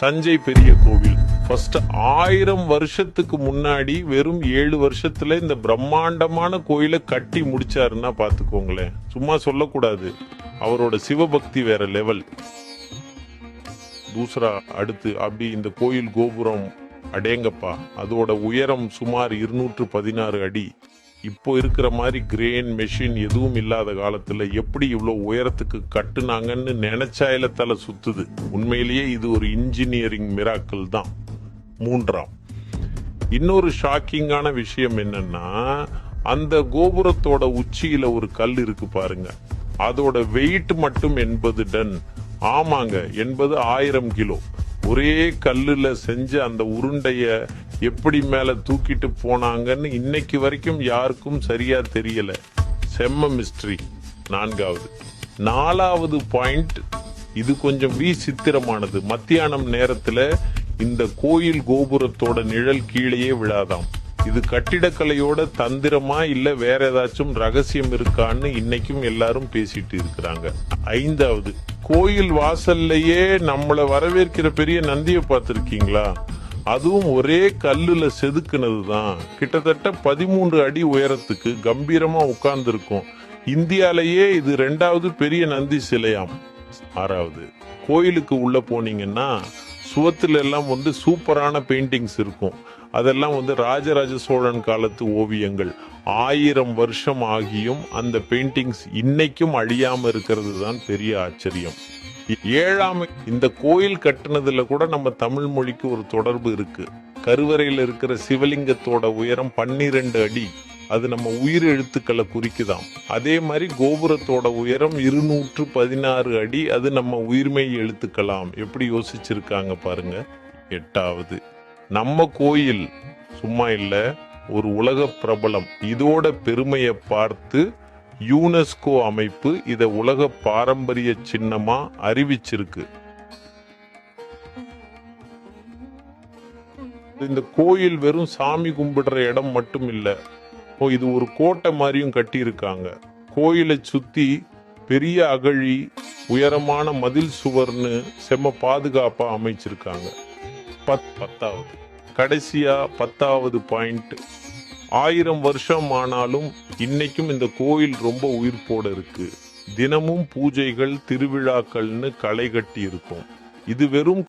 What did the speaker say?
தஞ்சை பெரிய கோவில் ஃபர்ஸ்ட் 1000 வருஷத்துக்கு முன்னாடி வெறும் 7 வருஷத்துல இந்த பிரம்மாண்டமான கோயிலை கட்டி முடிச்சாருன்னா பாத்துக்கோங்களேன். சும்மா சொல்லக்கூடாது, அவரோட சிவபக்தி வேற லெவல். தூசரா அடுத்து அப்படி இந்த கோயில் கோபுரம் அடேங்கப்பா, அதோட உயரம் சுமார் 216 அடி. இப்போ இருக்கிற மாதிரி கிரேன் மெஷின் எதுவும் இல்லாத காலத்துல எப்படி இவ்வளவு உயரத்துக்கு கட்டுனாங்கன்னு நினைச்சாயில தலை சுத்துது. உண்மையிலேயே இது ஒரு இன்ஜினியரிங் மிராக்கிள் தான். மூன்றாம் இன்னொரு ஷாக்கிங்கான விஷயம் என்னன்னா, அந்த கோபுரத்தோட உச்சியில ஒரு கல் இருக்கு பாருங்க, அதோட வெயிட் மட்டும் 80 டன். ஆமாங்க, 80 1000 கிலோ. ஒரே கல்லுல செஞ்ச அந்த உருண்டைய எப்படி மேல தூக்கிட்டு போனாங்கன்னு இன்னைக்கு வரைக்கும் யாருக்கும் சரியா தெரியல. செம்ம மிஸ்ட்ரி. நாலாவது பாயிண்ட், இது கொஞ்சம் விசித்திரமானது. மத்தியானம் நேரத்துல இந்த கோயில் கோபுரத்தோட நிழல் கீழேயே விழாதாம். இது கட்டிடக்கலையோட தந்திரமா இல்ல வேற ஏதாச்சும் ரகசியம் இருக்கான்னு இன்னைக்கும் எல்லாரும் பேசிட்டு இருக்கிறாங்க. ஐந்தாவது, கோயில் வாசல்லையே நம்மள வரவேற்கிற பெரிய நந்தியை பார்த்திருக்கீங்களா? அதுவும் ஒரே கல்லுல செதுக்குனது தான். கிட்டத்தட்ட 13 அடி உயரத்துக்கு கம்பீரமா உட்கார்ந்து இருக்கும். இந்தியாலேயே இது 2வது பெரிய நந்தி சிலையாம். ஆறாவது, கோயிலுக்கு உள்ள போனீங்கன்னா சுவத்துல எல்லாம் சூப்பரான பெயிண்டிங்ஸ் இருக்கும். அதெல்லாம் ராஜராஜ சோழன் காலத்து ஓவியங்கள். 1000 வருஷம் ஆகியும் அந்த பெயிண்டிங்ஸ் இன்னைக்கும் அழியாம இருக்கிறது தான் பெரிய ஆச்சரியம். 7ஆம், இந்த கோயில் கட்டுனதுல கூட நம்ம தமிழ் மொழிக்கு ஒரு தொடர்பு இருக்கு. கருவறையில் இருக்கிற சிவலிங்கத்தோட உயரம் 12 அடி. அது நம்ம உயிர் எழுத்துக்களை குறிக்குதாம். அதே மாதிரி கோபுரத்தோட உயரம் 216 அடி. அது நம்ம உயிர்மை எழுத்துக்கலாம். எப்படி யோசிச்சிருக்காங்க பாருங்க. 8வது, நம்ம கோயில் சும்மா இல்ல, ஒரு உலக பிரபலம். இதோட பெருமையை பார்த்து யுனெஸ்கோ அமைப்பு இத உலக பாரம்பரிய சின்னமா அறிவிச்சிருக்கு. இந்த கோயில் வெறும் சாமி கும்பிடுற இடம் மட்டும் இல்ல, இது ஒரு கோட்டை மாதிரியும் கட்டி இருக்காங்க. கோயிலை சுத்தி பெரிய அகழி, உயரமான மதில் சுவர்னு செம்ம பாதுகாப்பா அமைச்சிருக்காங்க. 10வது, கடைசியா 10வது பாயிண்ட், 1000 வருஷம் ஆனாலும் இன்னைக்கும் இந்த கோயில் ரொம்ப உயிர்ப்போட இருக்கு. தினமும் பூஜைகள், திருவிழாக்கள்னு களை கட்டி இருக்கும். இது வெறும்